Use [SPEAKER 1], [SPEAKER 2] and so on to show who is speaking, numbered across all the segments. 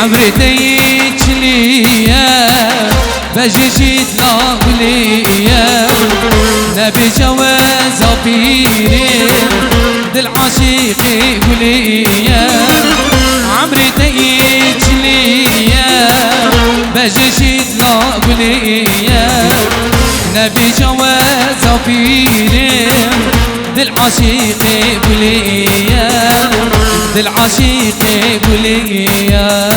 [SPEAKER 1] عمري ديك ليا بجيت لاغليا نبي جواز بيري دل عاشقي قوليا عمري ديك ليا بجيت لاغليا نبي جواز بيري دل عاشقي قوليا دل عاشقي قوليا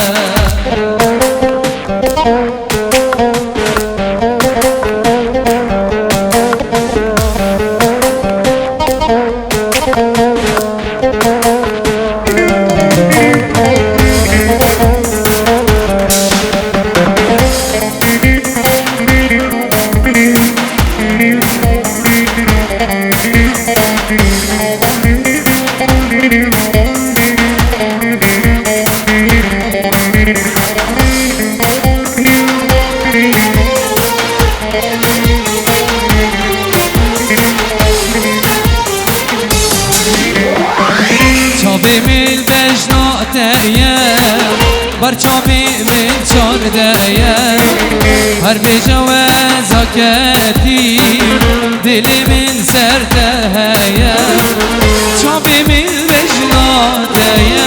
[SPEAKER 1] چاوی من بجناتیم بر چاوی من چاردیم هر بجوازا کردی دلی من سردهیم چاوی من بجناتیم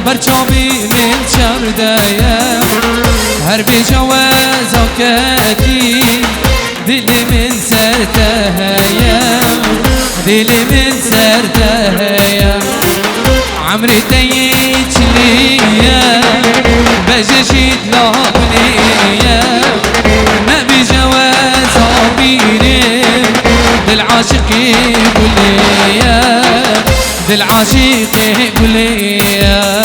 [SPEAKER 1] بر چاوی من چاردیم هر بجوازا کردی دلی من سردهیم دلی من سردهیم عمري ديك ليا بجيت لاغليا نبي جواز عبيري للعاشقي قوليا للعاشقي قوليا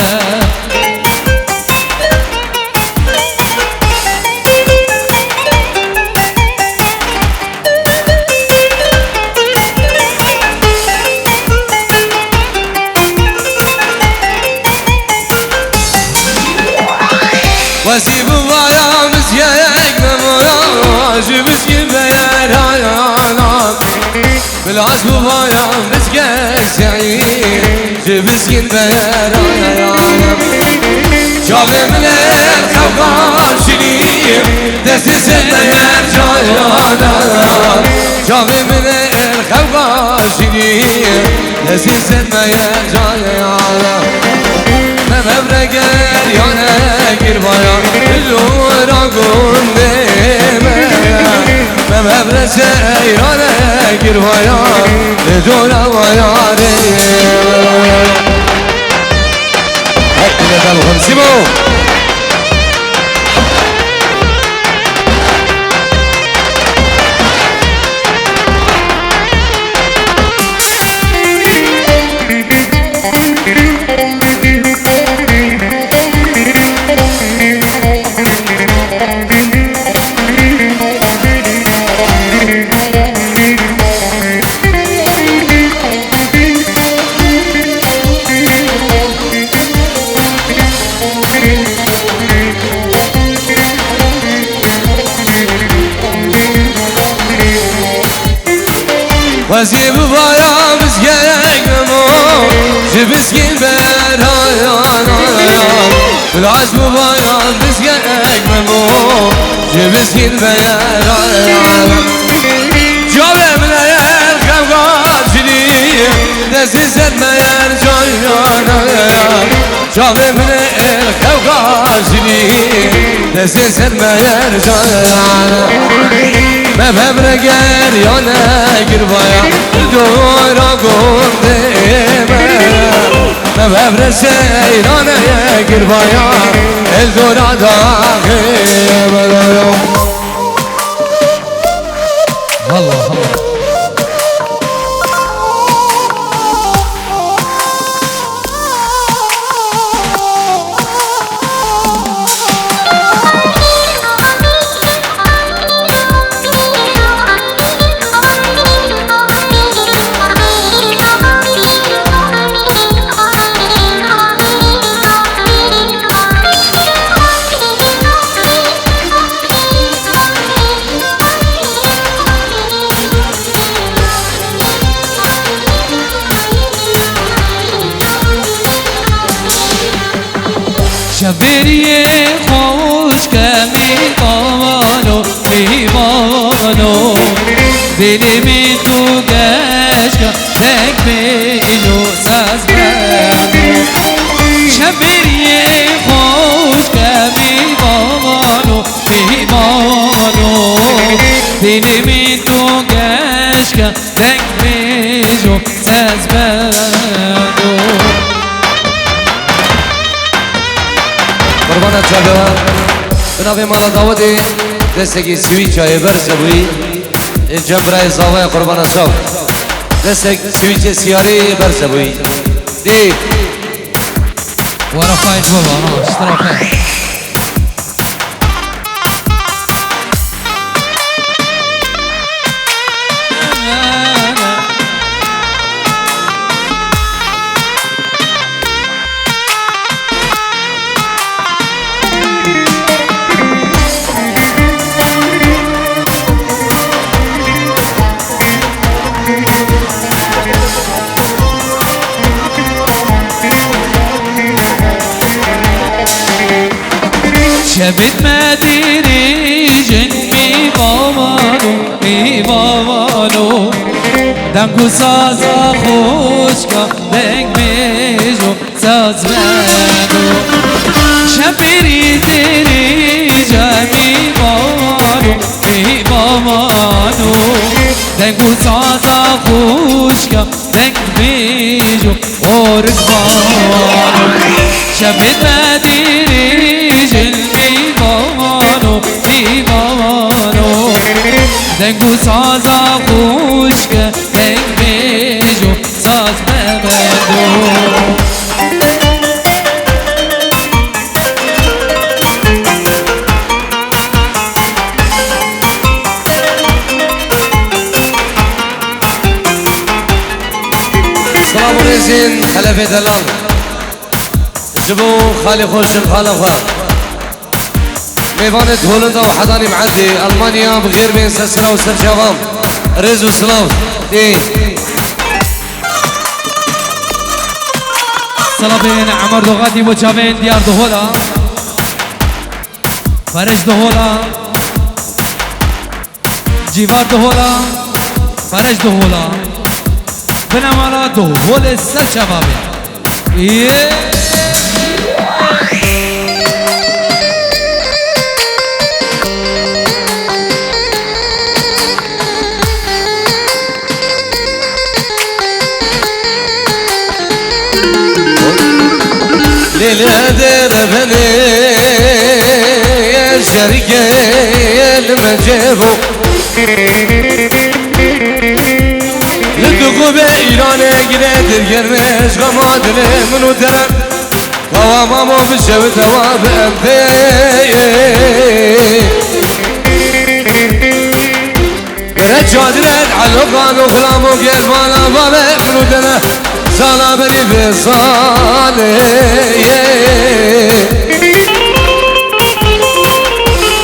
[SPEAKER 2] وسيب وراء مسياك بمراج مسكين بيرانا بالعزم وراء مسكاك سعيد مسكين بيرانا شافي من الخوغان شريم دست سنير جايانا شافي من الخوغان شريم دست سنير جايانا مبرگر یا نگر بایا دلورا گنده من مبرگر یا نگر بایا دلورا بایا حتی ندم خمسیمو وزيب بايا مسكينك نمو جبسكين برايانا بالعزم بايا مسكينك نمو جبسكين برايانا جابي من ايال خمقات جليم دستي سد ميال جايانا جابي من ايال خمقات جليم دستي سد ميال جايانا مبرگر یا نگر بایا دورا گنده مبرگر یا نگر بایا دورا داغه الله الله
[SPEAKER 1] شبری خوش کمی بامانو لیوانو دلی من تو گشکا تک بیجو ساز بانو شبری خوش کمی بامانو لیوانو دلی من تو گشکا تک بیجو ساز بانو
[SPEAKER 2] قربانت جاگوان بنابه مالا داودی دستگی سوی چای برسه بوی جنبرای زاوه قربانت صاحب دستگ سوی چه سیاری برسه بوی دی
[SPEAKER 1] ورا فايت بابا ها اشتراكات شبت ما تیری جن می بامانو دنگو سازا خوش کا دنگ میجو ساز منو شبری تیری جن می بامانو دنگو سازا خوش کا دنگ میجو اورزبانو شبت ما تیری جن لیوانو دنگو سازا خوش که دنگ بیجو ساز ببندو
[SPEAKER 2] سلام ریزین خلف دلال جبو خالی خوشم خالا خواه ميفانة هولندا وحضاني معدي ألمانيا بغير بين سلسلة وسرجاغام رز وسلاف دي
[SPEAKER 1] صلابين عمر دوغاتي وجابين ديار دهولا فرج دهولا جيوار دهولا فرج دهولا بنامالا دهول السر شبابي
[SPEAKER 2] ليلة دربني يا شركة المجيبو لدقو بإيراني قريت الجرمش غماد منو ترى توامامو بشو تواب أمثي رجادرت علقان وخلامو قلبانا بابا منو ترى سالا بني بصالي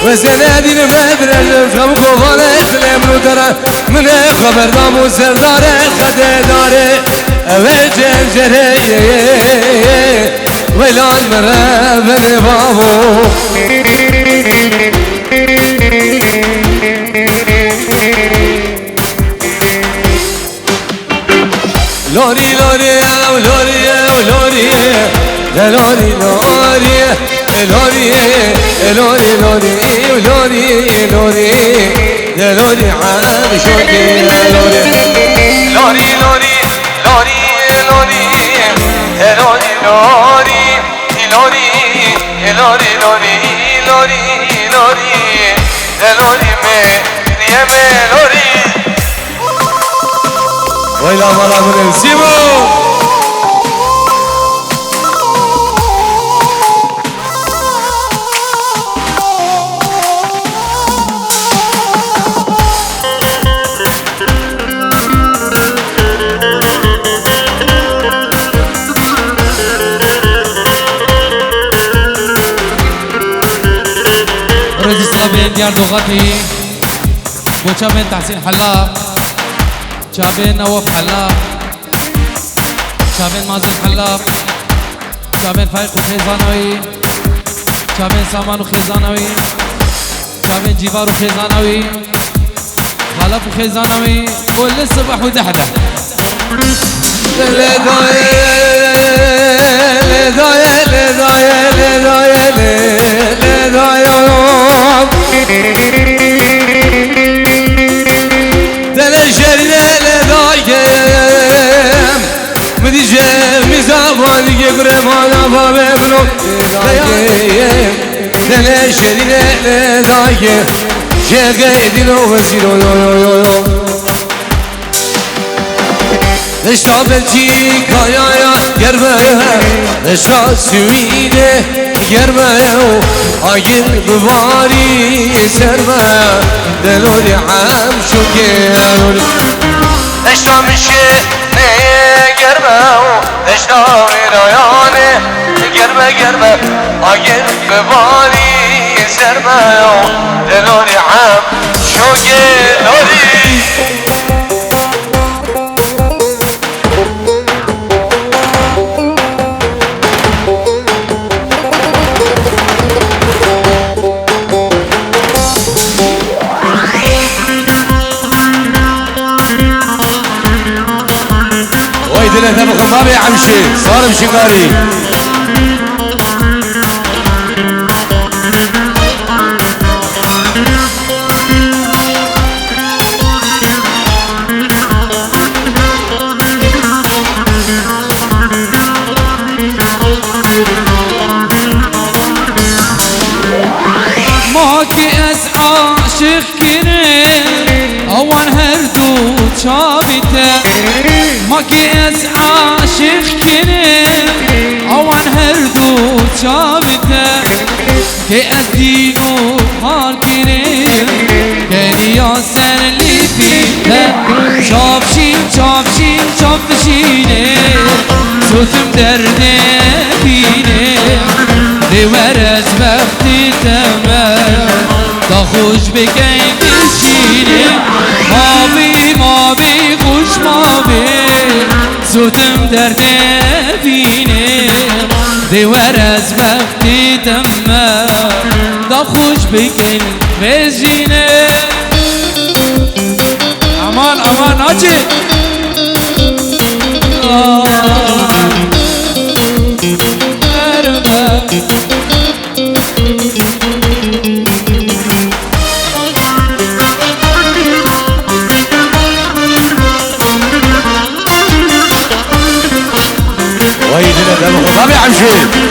[SPEAKER 2] وسنادين مدرج خم قوانه سلام رو ترى من خبر دامو سرداره خده داره اوه جنجره ویلان مره بني بابو لوري لوري او لوري او لوري لوري لوري لوري لوري لوري لوري لوري لوري عاد شوقي لوري لوري لوري لوري لوري لوري لوري لوري لوري لوري لوري لوري لوري مريم لوري ويلا مرة من سيبو
[SPEAKER 1] رئيس الصلابين ديار دوغاتي بوشابين تحسين حلاق شابين نواف حلاق شابين مازن حلاق شابين فايق وخيزانوي چاوین سامان و خیزانوی چاوین جیوار و خیزانوی خلف و خیزانوی کل صبح و دهده
[SPEAKER 2] نشا بلچی کایا گرمه نشا سوینه گرمه آگین بواری سرمه دلوری هم شکر نشا میشه گرمه نشا رایانه گرمه آگین بواری سرمه دلوری هم شکر دلته بخون بابي عمشي صارم شقاري
[SPEAKER 1] ماكي اسعى شخكني اوان هردو شابته ماكي اسعى شخكني اوان هردو شابته كي ازدينو هالكني كاني ياسر اللي فيته شافشيني صوتم درده بيني دي ورز بختي تمام خوش بگین بشینی مابی خوش مابی زودم درده بینی دیور از وقتی دمه دا خوش بگین بشینی امان آجی
[SPEAKER 2] بابي عمشي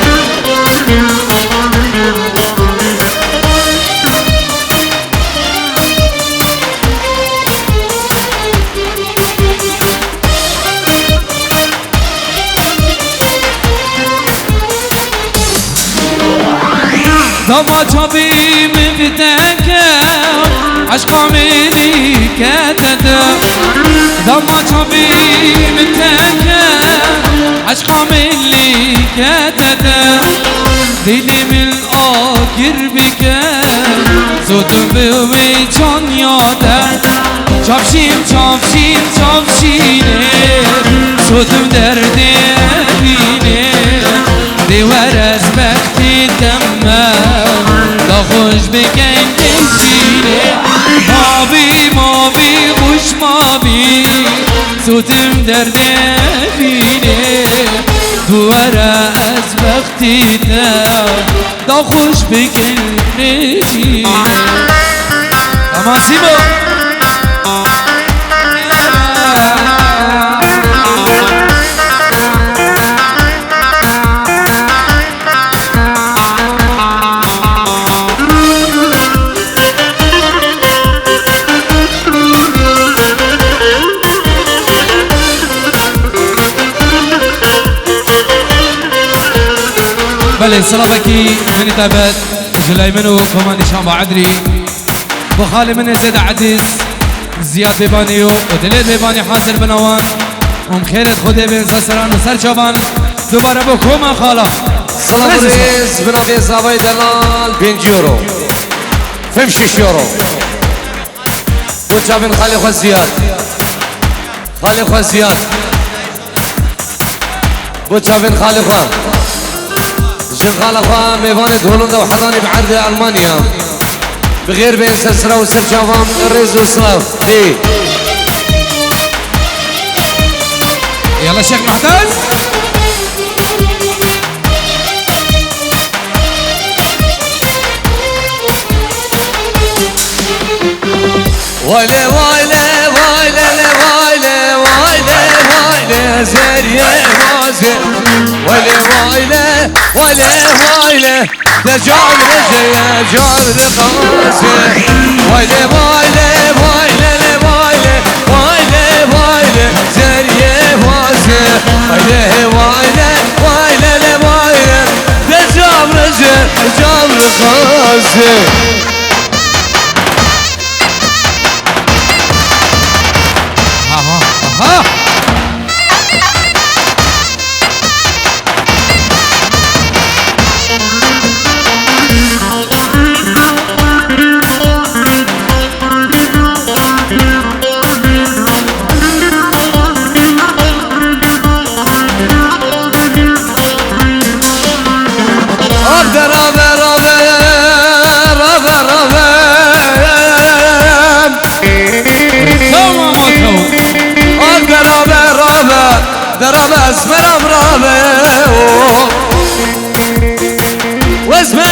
[SPEAKER 1] دما چابی من بدکم عشقا منی کتده دما چابی من تکم عشقا منی کتده دیلی من آگر بکم زودم بوی چان یاده چافشینه زودم درده بینه دیور از وقتی دمه دا خوش بکن کشینه مابی خوش مابی صوتم درده بینه دوار از وقتی دا خوش بکن کشینه اما سیمو بله سلامکی منی تابت جلای منو کمانی شام عدری بخال من زید عزیز زیاد ببانی و دلت ببانی حاضر بنوان خیرت خوده بین سسران و سرچوان دوباره با کمان خالا
[SPEAKER 2] سلام عزیز بنابی زاوی دلال 5 یورو 5 یورو بوچا بین خالی خواه زیاد بوچا بین خالی خواه جنخال أخوة ميفان هولندا وحضاني بعرض ألمانيا بغير بين سرسرة وسرشافام الرز والصلاف دي
[SPEAKER 1] يلا شيخ معتز
[SPEAKER 2] وايلة وايلة وايلة وايلة وايلة وايلة زرية وازة وايلة وايلة وايلة وايلة ده جار رجل يا جار رقاصة وايلة وايلة وايلة وايلة وايلة وايلة زرية وازة وايلة وايلة وايلة وايلة ده جار رجل جار رقاصة
[SPEAKER 1] ها
[SPEAKER 2] درب اسمر امرابه واسمر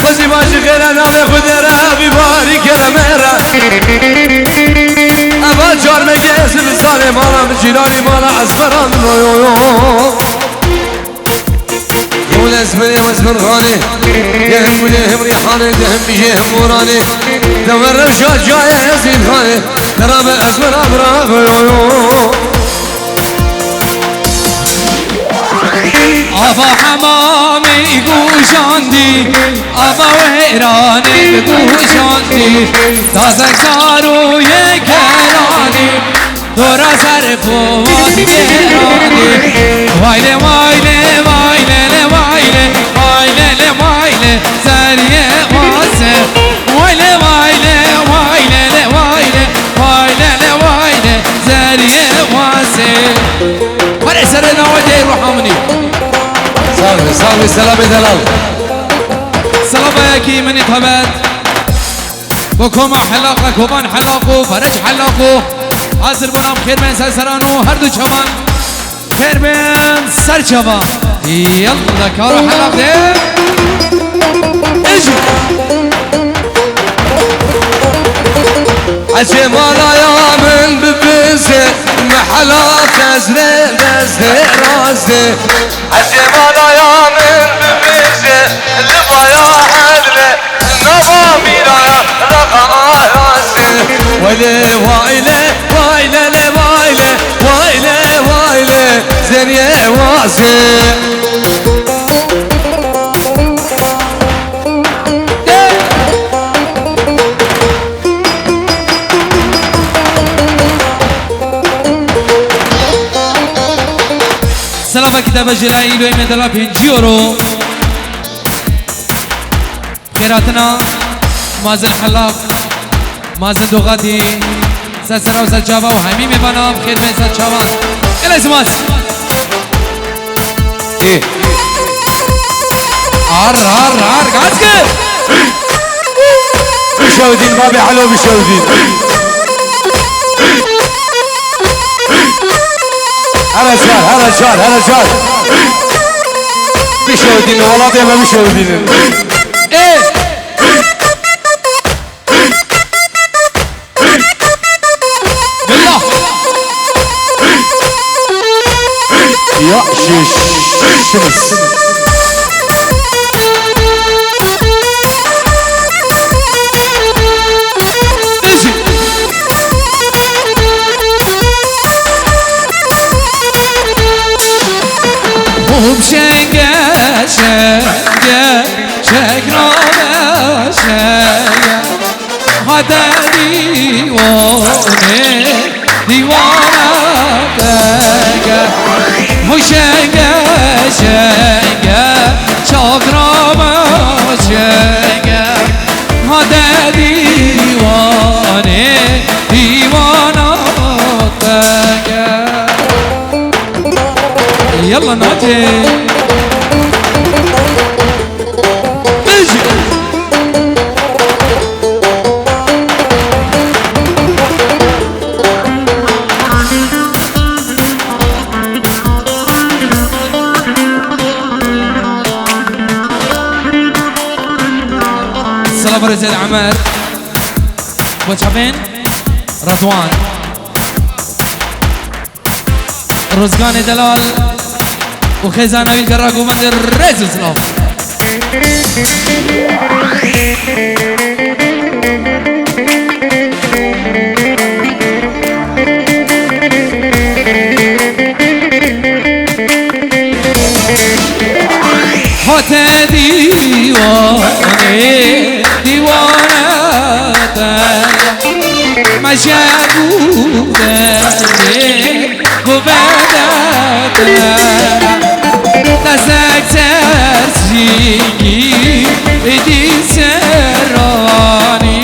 [SPEAKER 2] وزي ماشي غير انا بخد رابي باري كرمرة ابا جار مجيز بسالي مالا بجيراني مالا اسمران يقول اسمري واسمر غاني يهم يهم ريحاني يهم بيهم موراني دمر رشاد جاي يزيد خاني درب اسمر امرابه
[SPEAKER 1] آبا حمامی گوشاندی آبا ویرانی گوشاندی تازک زاروی کرانی دورا سر پوات گرانی وایله وایله وایله وایله وایله وایله سریه واسه وایله وایله وایله وایله وایله وایله سریه واسه هر سر نوادي روحامني
[SPEAKER 2] صافي صافي سلامي دلال
[SPEAKER 1] سلام ياكي من يتهبت بكم حلاقك وبان حلاقو فرج حلاقو حاصل بنام خير من سرسرانو هردو چوان خير من سر چوان يلا كارو حلاق ده اجي
[SPEAKER 2] عجي مالا يا من ببزي محلات ازرق دزدي رازدي عجي مالا يا من ببزي اللي يا حدري النظامي لا رقم رازدي ويلي وايلي وايلي وايلي وايلي وايلي زريه وازي
[SPEAKER 1] سلام كتاب جلائي لو من دلا 5 يورو خيراتنا مازن حلاق مازن دوغاتي سسرا وسجابا وحميمي بنام خير بين سجابا الى زماس
[SPEAKER 2] ايه
[SPEAKER 1] عر قاسك
[SPEAKER 2] بشودين بابي حلو بشودين هلا شار بشودين والله ديما بشودين
[SPEAKER 1] ايه بالله
[SPEAKER 2] يا شمس
[SPEAKER 1] اجي وبشنقة شنقة شكرا شنقة هذا ديوانه بقى وشنقة شنقة شكرا شنقة هذا ديوانه بقى يلا ناجي سفر زيد عمر وشافين رضوان رزقان دلال وخزانة القراق ومندر رئيس السلام حتى ديواني ديوانتا مشاهدوني قبادتا دستك سرسيكي دي سراني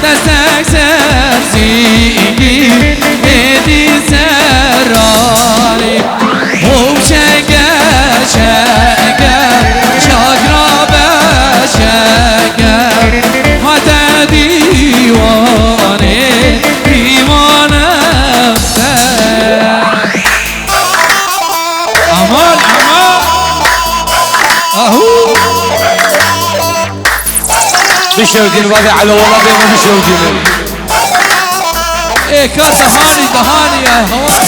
[SPEAKER 1] دستك سرسيكي دي سراني وشكر شكر شكرا بشكر حتى ديواني ديوانا امان امان اهو
[SPEAKER 2] بشودين وضع على ولدي ما بشودين
[SPEAKER 1] ايه كان دهاني يا هواي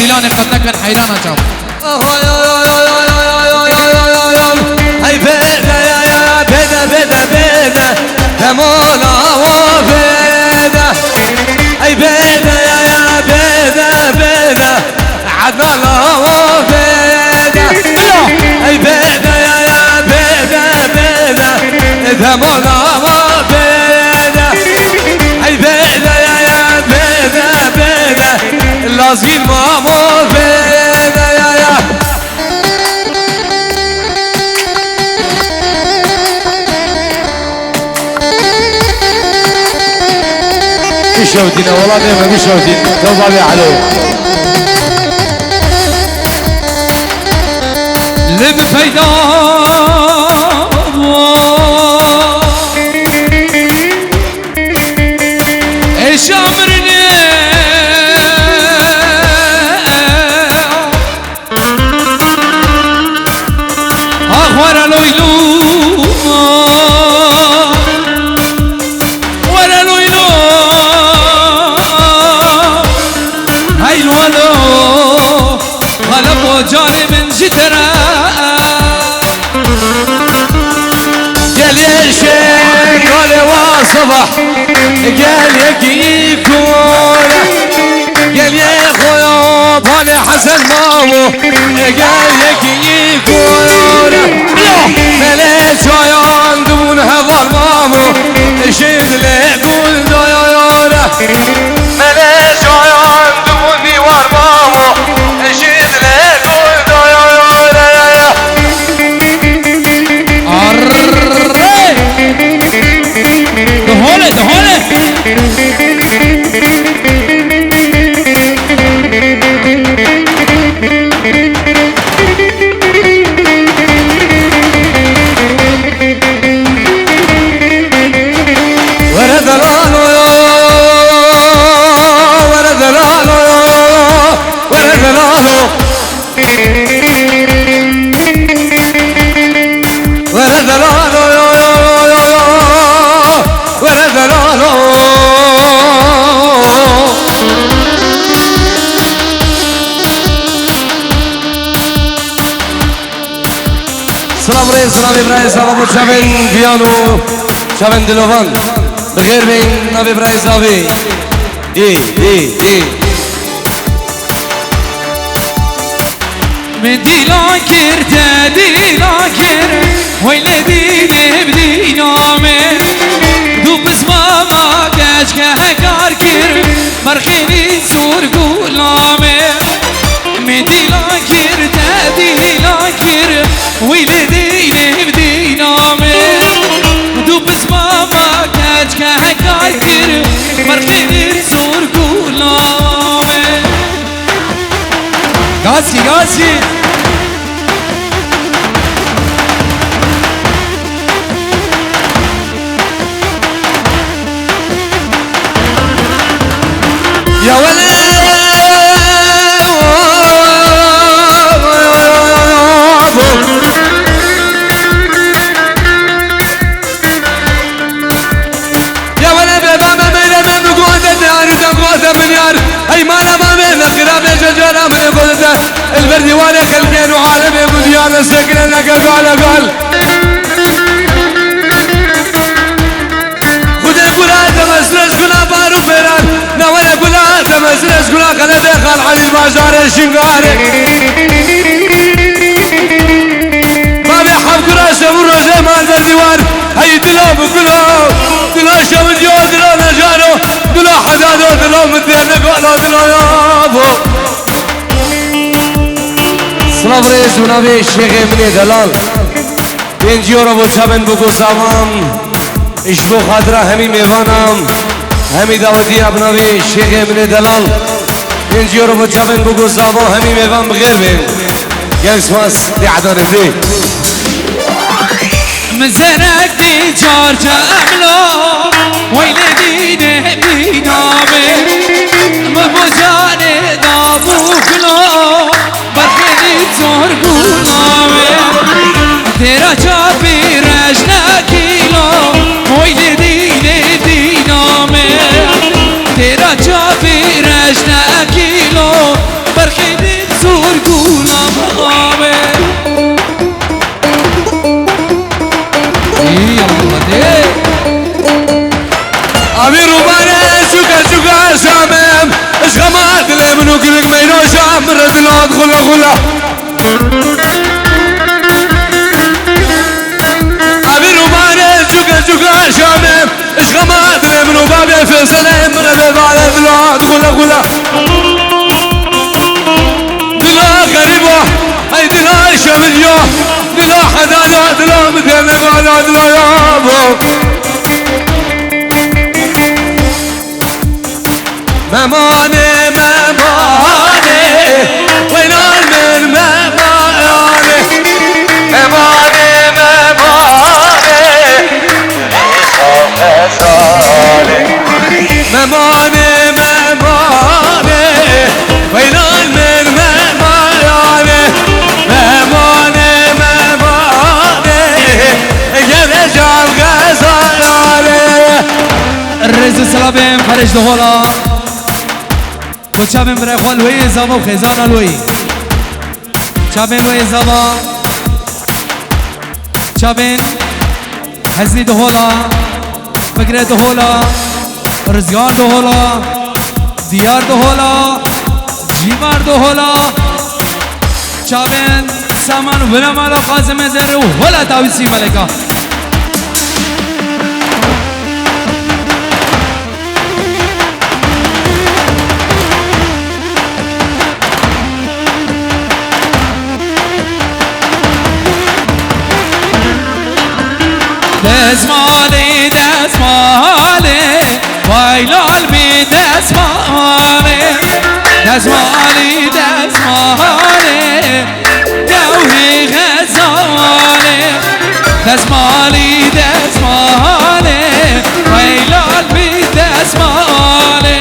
[SPEAKER 1] ديلاني قد نكن حيرانا شاف
[SPEAKER 2] هاي بيدا يا بيدا بيدا بيدا همونا وبيدا هاي بيدا يا بيدا بيدا عدنا وبيدا هاي بيدا يا بيدا بيدا همونا وبيدا هاي بيدا يا بيدا بيدا لازم مامو بيدا يا بشودين والله ما بشودين دوبالي عليه
[SPEAKER 1] لب فيدا ايش امرني ورا لويلو ورا لويلو هاي الولو غلب وجاني من جترا
[SPEAKER 2] قال يا شيخ قال وصبح قال يكون قال يا خويا بني حسن مامو قال يكون مليت شايان دون هذا مامو شيد لي قول دايانا مليت شايان دون ديوان مامو شيد لي قول دايانا
[SPEAKER 1] دهولي
[SPEAKER 2] سلام رئيس سلام إبراهيم سلام أبو شافين بيانو شافين دلوفان بخير بين نبي إبراهيم صافي
[SPEAKER 1] من دیلان کرده دیلان کرد ویل دینه بدینامه دو بزما ما گش که کار کرد مرخینی سور گولامه من دیلان کرده دیلان کرد ویل دینه بدینامه دو بزما ما گش که کار کرد مرخینی سور گولامه گازی گازی
[SPEAKER 2] يا ولد يا ولد بابا ميلا من قوة الدار قوة من يار اي ما انا ما من خراب شجرة من قوة البرد وانا خلقين وعالم بديان سكن لك قال قال خد البلاد مسرس كلها بارو فيران نوال البلاد مسرس كلها خلد خال علي بازار الشنقاري بابي حب كراسة وروزة مال بالديوان هاي دلو بكلو دلو شمديو دلو نجارو دلو حدادو دلو مدينة قولو دلو يابو سلاف رئيس ونبي الشيخ ابن دلال بنجيورو بوچابن بگو سامام اشبو خاطره همی میوانم همی دعوتی ابناوی شیخ ابن دلال بنجیورو بوچابن بگو سامام همی میوان بغیر بین گنس ماس دی عدان دی
[SPEAKER 1] مزرق دی جار جملو ویل دینه بینامه مبوجانه دابو کلو برخیلی زور گونامه تیرا چاپی رجنکیلو ویل دینه دینامه تیرا چاپی رجنکیلو برخیلی زور گونامه
[SPEAKER 2] ابي رومانه شوكا شامم اشغمات منو كلك مينو شام ردلو ادخل غلا ابي رومانه شوكا شامم اشغمات منو بابي فيصل ردلو ادخل غلا دلو غريبه هاي دلو شمديو دلو حدادو دلو مثل دلو يابو مماني مماني وين من مماني مماني مماني مماني مماني وين من مماني مماني مماني يا رجال غزالي
[SPEAKER 1] الرئيس سلابم خارج دهولا و چابن برای خوال لوی زابا و خیزان لوی چابن لوی زابا چابن حزنی دهولا فکر دهولا رزگار دهولا دیار دهولا جیمار دهولا چابن سامان و بلمالا قاسم زر و هلا تاویسی ملکا دزمالی دزمالی وایلال بی دزمالی دزمالی دزمالی دوری غزالی دزمالی دزمالی وایلال بی دزمالی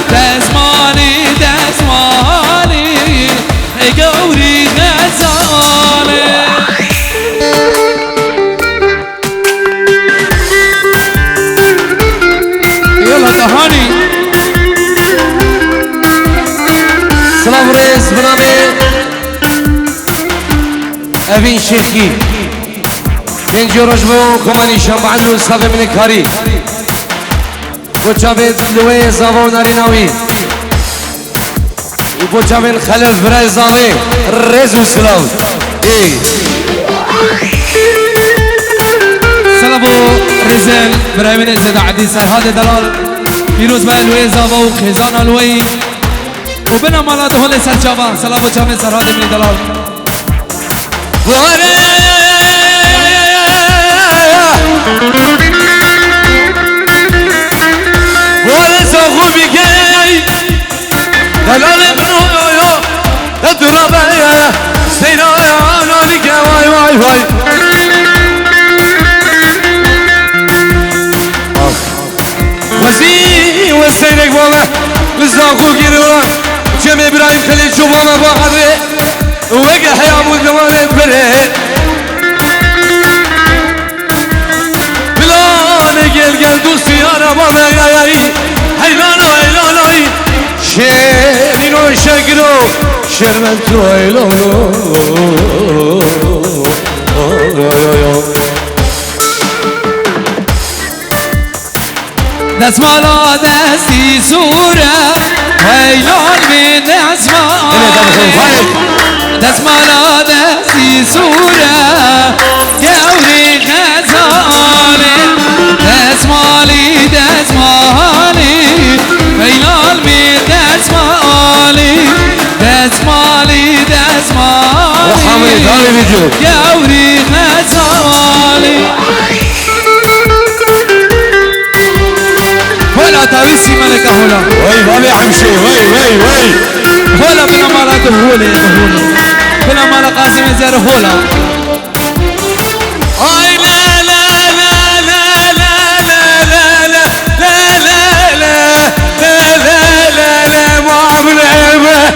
[SPEAKER 1] دزمالی دزمالی دوری غزالی هاني
[SPEAKER 2] سلام رئيس بنامي افين شيخي بنجي رجبو كماني شمبعلو استاذ من الكاري وشابت لوي زابو ناريناوي وبوجا من خلف براي زامي ريزو سلام اي
[SPEAKER 1] سلامو رزل براي من زد عدي سر هذا دلال فيروز بالوي زابا وخزان الوي وبنا مالات هول سر جابا سلامو جامع سر هذا من دلال
[SPEAKER 2] ولا سوخو بيكي دلال برويو تدربايا سينايا نالك واي واي واي وزي وسينك بابا لزاخو كيروا جمع ابراهيم خليل شوفانا بحضري وقع حيامو زمان بريد gel dostu yarama beyayay Haylanay Şerin o şegro Şermento eylolo
[SPEAKER 1] دسمالا دستی سوره ویلال من دسمال دسمالا دستی سوره گوری خزانه دسمالی دسمالی ویلال من دسمالی دسمالی دسمالی گوری خزانه هلا تاويسي ملكة هلا
[SPEAKER 2] وي بابي حمشي وي
[SPEAKER 1] هلا بلا مالا دهولي بلا مالا قاسم زير هلا
[SPEAKER 2] اي لا لا لا لا لا لا لا لا لا لا لا لا لا ما بنعمه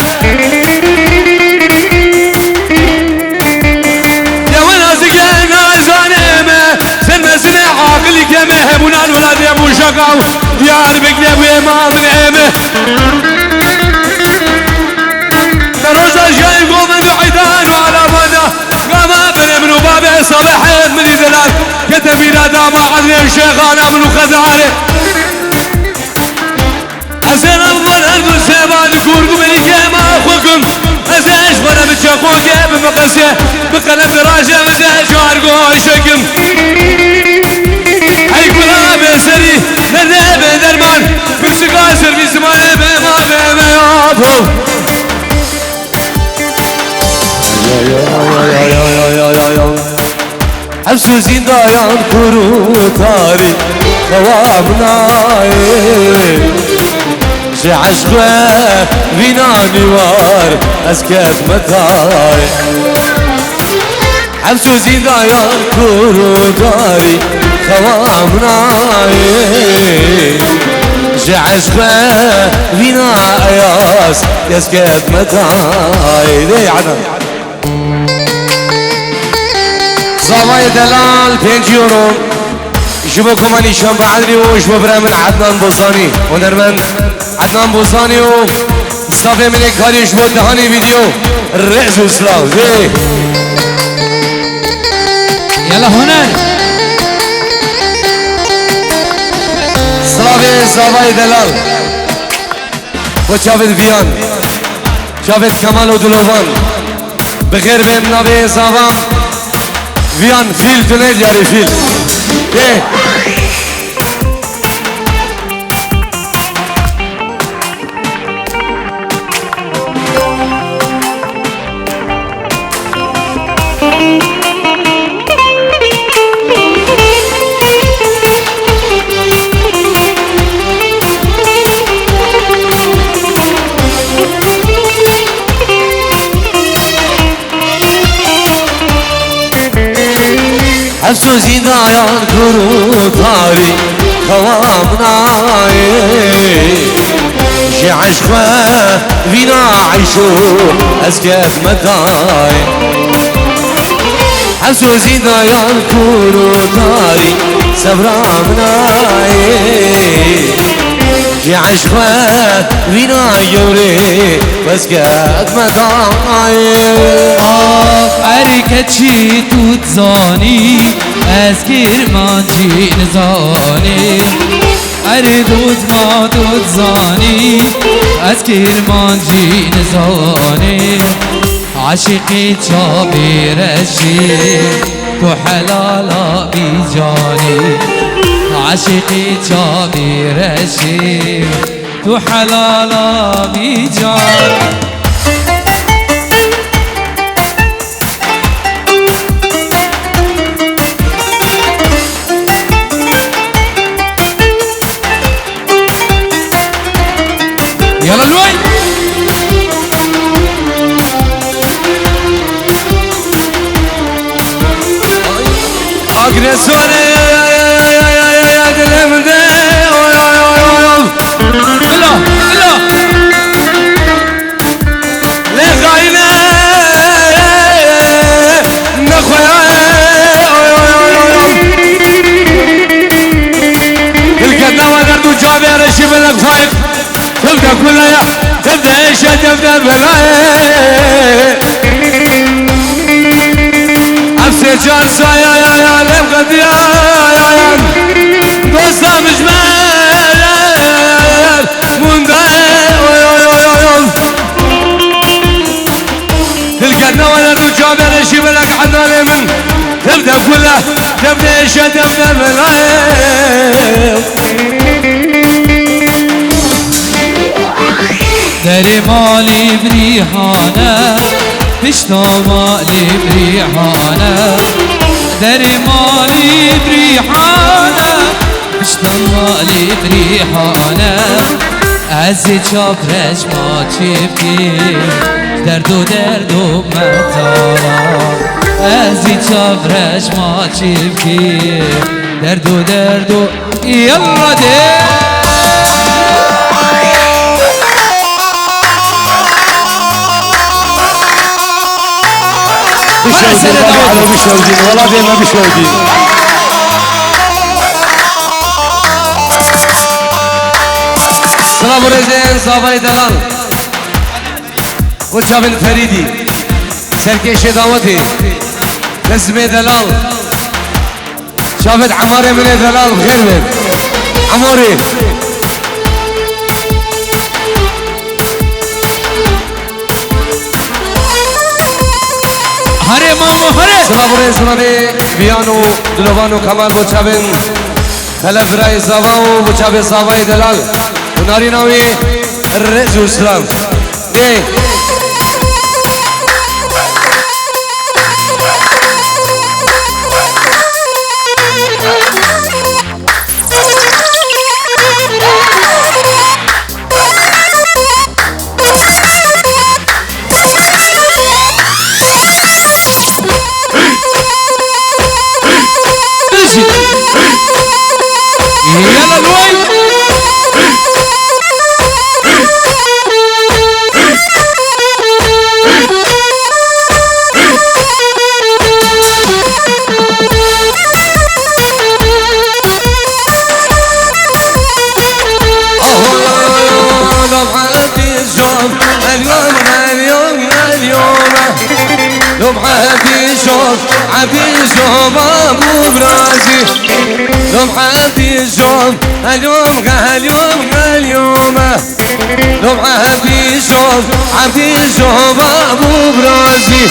[SPEAKER 2] يا وناسك انا زانمه سنسنا عاقلي كما هبونا الولاد يا ابو شقاو ديار بكنا ابو امام نعمه دروزه جاي قوم بعيدان وعلى مدى قام بن بابي صباح من زلال كتب نادى ما عدني الشيخ انا من خزعله حسن الظل انقل سيبان كوركم اللي كما اخوكم ازاش وانا بتشاقوك بمقسيه بقلب راجه مدى شارقو شكم هيقولها بسري للراب درمان برسي قاسر في زمان بما يابو حبسو زندان كرو تاري خوابنا شي عشقه فينا نوار اسكت متاري حبسو زندان كرو تاري خوابنا شي عشقه فينا اياس اسكت متاري ليه عنا زاوية دلال 5 يورو شبه كماني شام بعدري وشبه برامن عدنان بوزاني ونرمن عدنان بوزاني و صافي من اكاري شبه دهاني فيديو الرئز وسلاو زي
[SPEAKER 1] يلا هنا
[SPEAKER 2] صافي زاوية دلال وشافت فيان شافت كمال ودلوفان بخير بهم نبي زاوام ویان فیل تو نید یاری فیل حبسو زندان كرو تاري خوابنا شي عشقه فينا عيشو اسكت مداي حبسو زندان كرو تاري سبرامنا شي عشقه فينا يوري اسكت مداي
[SPEAKER 1] حرکتی تو زانی از کرمانچی نزانی هر دوت ما تو زانی از کرمانجی نزانی عاشقی چابی رشی تو حلالا بی جانی عاشقی چابی رشی تو حلالا بی جانی يلا الوي
[SPEAKER 2] اجريسوري يا دلم ده
[SPEAKER 1] بلا بلا
[SPEAKER 2] لغاينا نخويا الكدنا وقردو جابي رشي بالك فايق تبدأ كلها تبدأ ايش تبدأ بلاي عفسي جار سايا يا لم قد يا دوستا مجمال من تلقى ولا الرجال بلشي بلك حنا من تبدأ كلها تبدأ ايش تبدأ بلاي
[SPEAKER 1] داري مالي بريحانة بشتا مالي بريحانة داري مالي بريحانة بشتا مالي بريحانة عزي چاپرش ما چیفتی دردو متالا عزي چاپرش ما چیفتی دردو يلا ده
[SPEAKER 2] بشوقين والله بشوقين والله ديما بشوقين سلام رزين صافي دلال وشابن فريدي سركيش دعوتي لزمي دلال شافت عماري من دلال بخير من عموري
[SPEAKER 1] هره مامو هره
[SPEAKER 2] سلام سلامي بيانو دلوانو كمال بوچابن خلف راي زاواو بوچابن صافي دلال وناري ناوي الرزو سلام ايه
[SPEAKER 1] يلا الوي
[SPEAKER 2] عبيشوف ابو برازي لو عبيشوف اليوم لو عبيشوف ابو برازي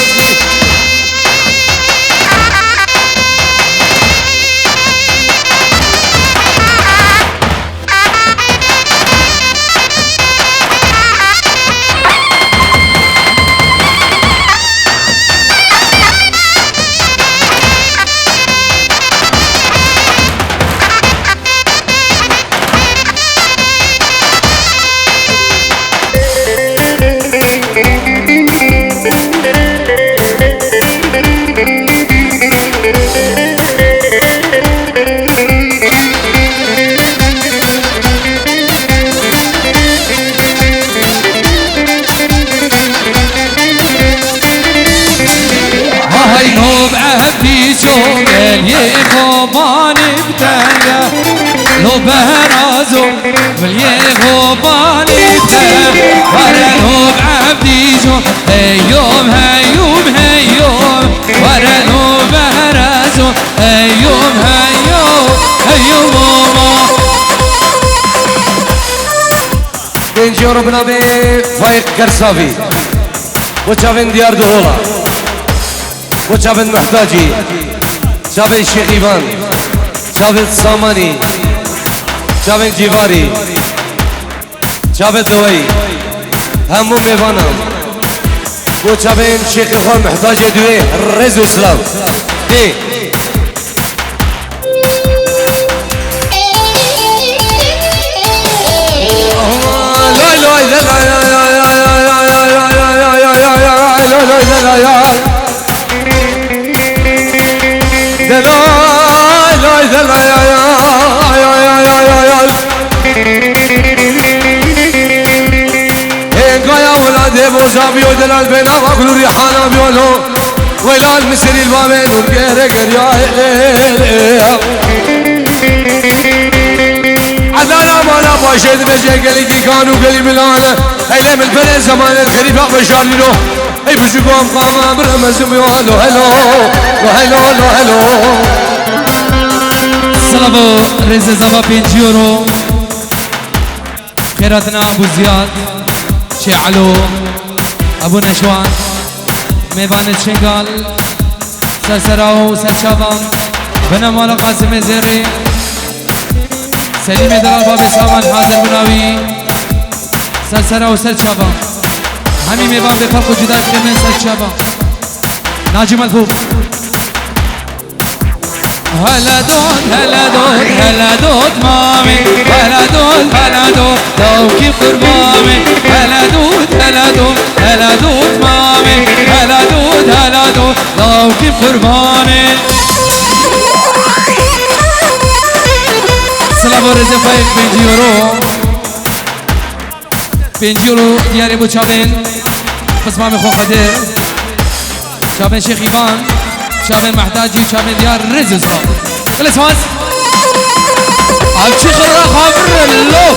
[SPEAKER 2] لو بهرازو واليغو باني ورنوب عبدي جو هيوم ورنوب بهرازو هيوم بنجيورو بنابي فايق كرسافي وشافن ديار دهولا وشافن محتاجي شافن شيخيبان شافن ساماني شافن جيفاري شافن دوي همو ميفانا وشافن شيخ الخور محتاجي دوي رزو سلام دي بوزابيو دلال بينا وقلو ريحانا بيولو ويلال مسيري البامين ومقيرة قريا عدانا مانا باشد بجي قلي كي كانوا قلي ملانا هيلي من البلد زمان الخريفة بشاري له اي بشكوهم قاما برمز بيولو هلو هلو هلو
[SPEAKER 1] سلامو رزا زبا 5 يورو خيراتنا ابو زياد شعلو ابو نشوان ميبان الشنقال سرسراو سرشابان بنا مالا قاسم زيري سليم دلال باب سامان حاضر بناوي سرسراو سرشابان همي ميبان بفرق جداش كمين سرشابان ناجي ملفوف هلا دود هلا دود هلا دود مامي هلا دود هلا دود لو كيف قربامي هلا دود هلا دود هلا دود مامي هلا دود هلا دود لو كيف قرباني سلام ورزق فايق 5 يورو 5 يورو دياري ابو شابين قسمامي خو خدير شابين شيخ ايبان شابين محتاجي شابين ديار رزق صار خلص فاز الشيخ الرخام اللو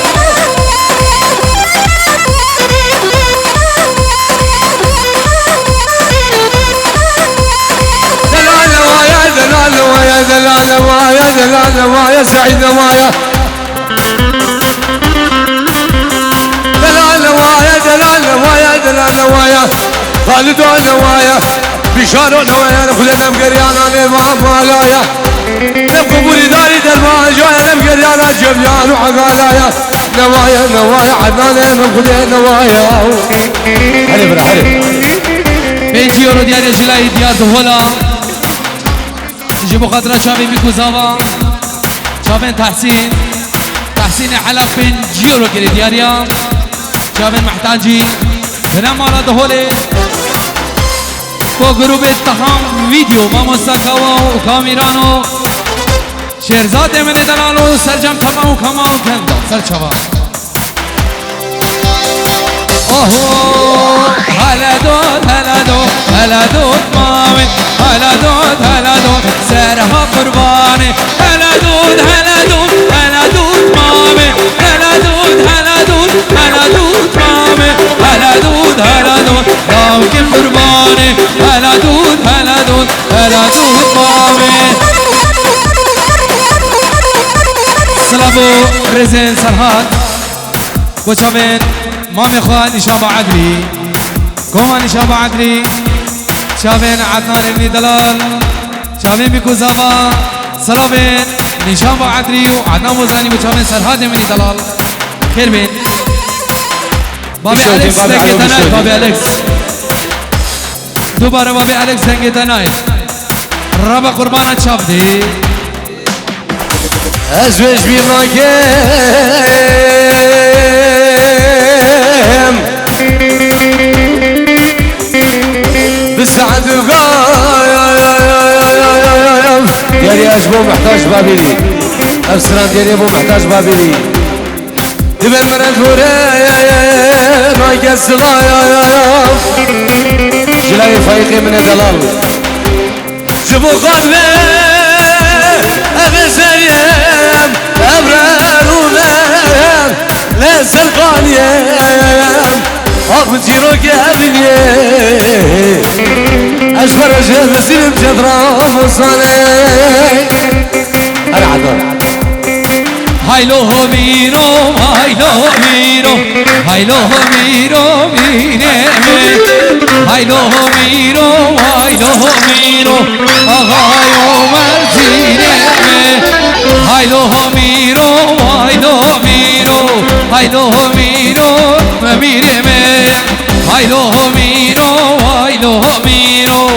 [SPEAKER 1] دلال نوايا دلال نوايا دلال نوايا دلال نوايا سعيد نوايا دلال نوايا دلال نوايا دلال نوايا خالد نوايا بشارو نوايا نخلنا مقريانا نبعا مالايا نبقبولي داري دلما جوايا نبقريانا جبيان وعقالايا نوايا نوايا عدنانا نبخلنا نوايا حلف را حلف 5 يورو ديار جلاي ديار دهولا جيبو خاطرة شابين بيكو زاوا شابين تحسين حلق 5 يورو كري دياريا شابين محتاجي بنا مالا دهولي با گروه اتهام ویدیو ماما ساکاوا و کامیرانو شهرزاد من دلالو سرجم تمام و کمال کندا سرچوا اوهو هلا دود هلا دود هلا دود مامي هلا دود هلا دود سرها قرباني هلا دود هلا دود هلا دود مامي هلا دود هلا دود هلا دود مامي هلا دود هلا دود لو قرباني هلا دود هلا دود هلا دود مامي سلامو رزين سرحات وشامين مامي خوان نشابة عدلي كوما نشابة عدلي شامين عدنان ابن دلال شامين بيكو زابا سلامين نشابة عدلي وعدنان موزاني وشامين سرحات ابن دلال خير بين بابي أليكس تنكي تنايت بابي أليكس دوباره بابي أليكس تنكي تنايت ربا قربانة شابدي
[SPEAKER 2] أزوج بمكان بالسعد وقايم ديالي أجبو محتاج بابيلي أبسران ديالي أبو محتاج بابيلي دبن مرد هوري نايك السلايم جلاي فايقي من دلال جبو قلبي أبسريم أبرار ونام ليس القانيم أخذ جيروك أبنيه أشبر أجهد سلم جدران وصاني أنا عدوان
[SPEAKER 1] هايلو هوميرو هايلو هوميرو هایلو میرو میرمه هایلو میرو هایلو میرو آقای عمر زیرمه هایلو میرو هایلو میرو هایلو میرو میرمه هایلو میرو هایلو میرو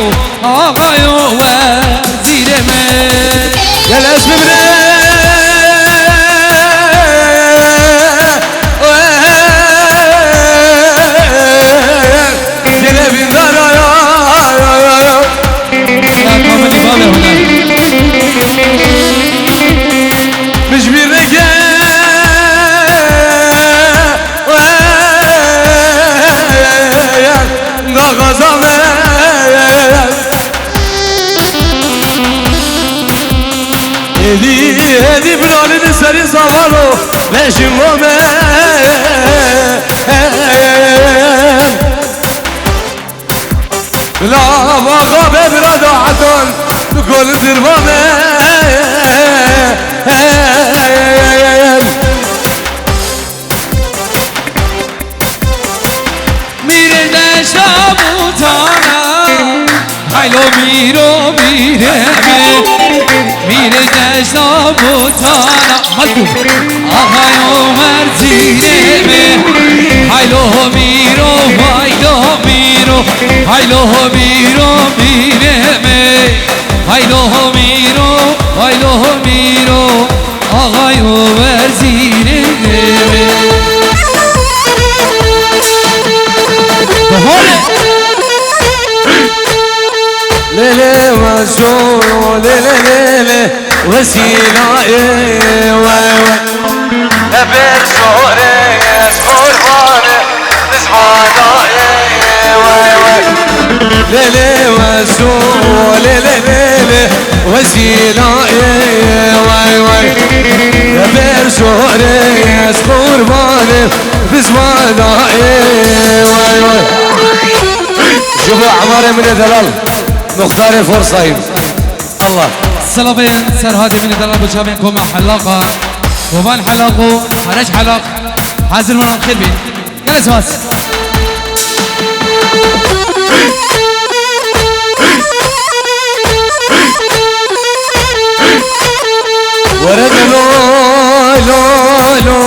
[SPEAKER 1] آقای عمر زیرمه
[SPEAKER 2] يا اسم بنات مش بيرجع غزامه هدي بلالي نسري صغارو ماشي ماما لا بابا ببرادو عدن كل دربامه
[SPEAKER 1] میره دشابوتانا هایلو میرو میرمه میره دشابوتانا مدو آقای عمر زیرمه هایلو میرو هایلو میرو هایلو میرو میرمه هایلو میرو هایلو میرو آقای عمر زیرمه
[SPEAKER 2] ليلي وزور ليلي وسيلة أبير شوري قرباني نسمع ليلي وزور ليلي وسيلة أبير شوري قرباني نسمع شوفوا عمارة من دلال مختار الفرصين الله
[SPEAKER 1] سلامين سر هادي من دلال بشابينكم مع حلاقة وبان حلاقو حرج حلاق حاضر من خير بين يلا سواس
[SPEAKER 2] ورد لو لو لو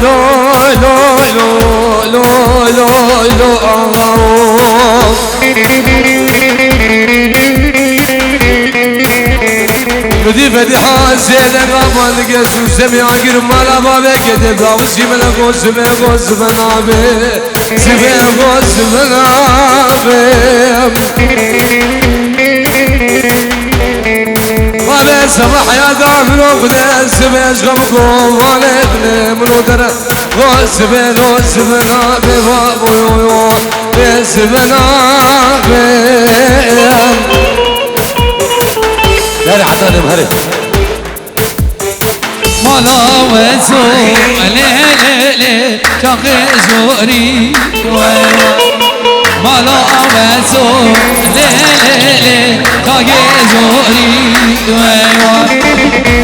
[SPEAKER 2] لو لو لو لو لو بدي بدي حاسين غابان قسو سمي عقر مالا بابي كده باوسي من اقول سمي اقول سمنابي سمي اقول سمنابي بابي سمح يا دامن وقدا سمي اشغمكم والدني منو درا غول سمي غول سمنابي بابو سمنابي لا حتى نبهرت
[SPEAKER 1] مالا وزو ليلي شاقي زوري مالا وزو ليلي شاقي زوري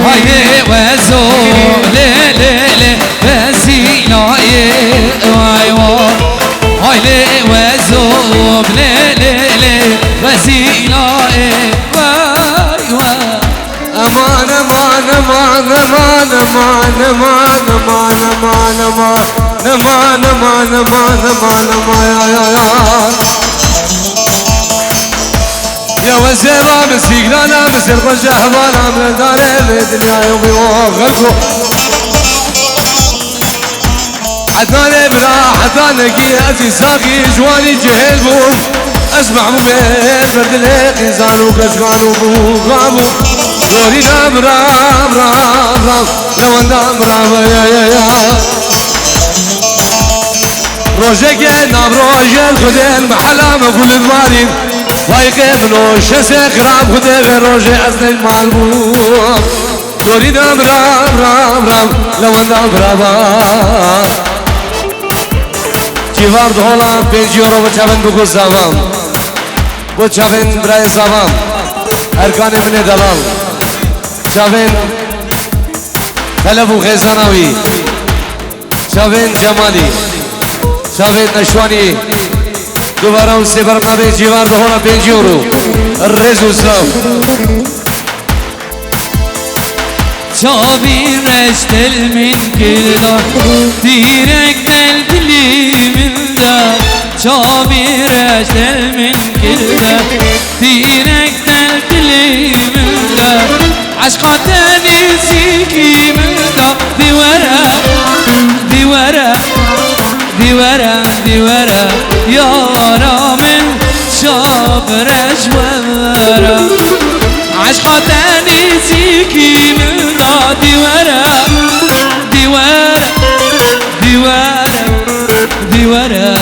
[SPEAKER 1] هاي وزو ليلي بسيناي هاي وزو ليلي بسيناي
[SPEAKER 2] امان امان امان امان امان امان امان امان امان امان امان امان امان يا وزيرة مسيقنا مسير رجع هوانا من دار الدنيا يومي وغلقو حتى برا حتى نقي ساقي جواني جهل بوم اسمع مبين برد الهقزان وكشغان وبوغابو دوري نام رام رام رام لو نام رام يا روجك نام روجل خدين محلا مقول المالين وايقي منو شسك رام خدين روجي أصل المالبوم دوري نام رام رام رام لو نام رام جیوار دولا پنجی رو بچه‌بند بگو زمان بچه‌بند برای زمان ارکان من دلال چه‌بند طلب و خزانوی چه‌بند جمالی شاید نشوانی دوباره اون سه برنامه جیوار دهونا 5 یورو رز و سلام
[SPEAKER 1] شابين رشت من كلدا ديرك دلدلي من دا شابين رشت من كلدا ديرك دلدلي من دا عشقاتني زيكي من دا دي ورا دي ورا دي ورا دي ورا يا رامن شاب رجورا عشقاتني زيكي من دي ورا دي ورا دي ورا دي ورا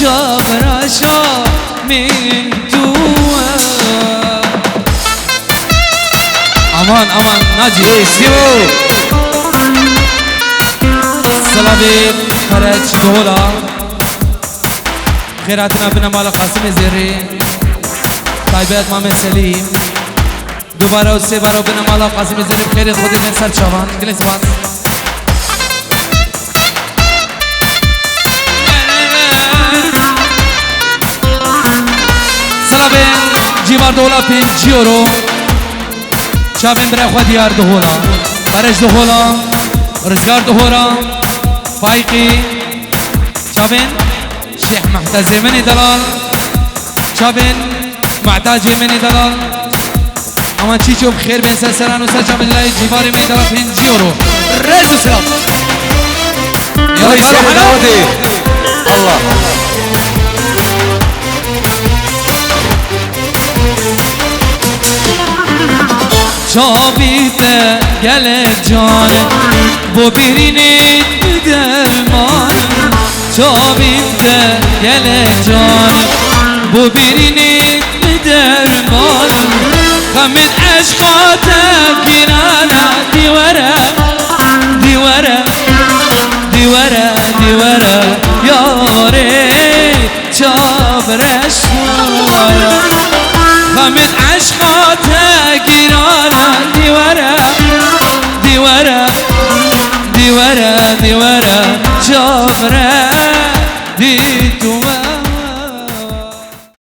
[SPEAKER 1] شابرا شا من جوا امان امان ناجي
[SPEAKER 2] سيو
[SPEAKER 1] سلامي فرج دولا خيراتنا بنا مال قاسم زيري طيبات مام سليم دوباره و سه بارو بنا مالا قاسم زنی بخیر خودی بن سر چوان گلیس باز سلامین جیوار دولا 5 یورو چاوین برای خود یار دهولا برش دهولا رزگار دهولا فایقی چاوین شیخ محتزی منی دلال چاوین معتاجی منی دلال اما چیچو بخیر بین سرسران و سرچام الله جیواری می دارا 5 یورو رز و سلام
[SPEAKER 2] يلا يسلم دعوتي الله
[SPEAKER 1] شابیت گل جان بو بیرینی درمان شابیت گل جان بو بیرینی درمان خمد عشقاتك كنانا دي ورا دي ورا دي ورا دي ورا يا ريت شابر اشوارا خمد عشقاتك كنانا دي ورا دي ورا دي ورا دي ورا شابر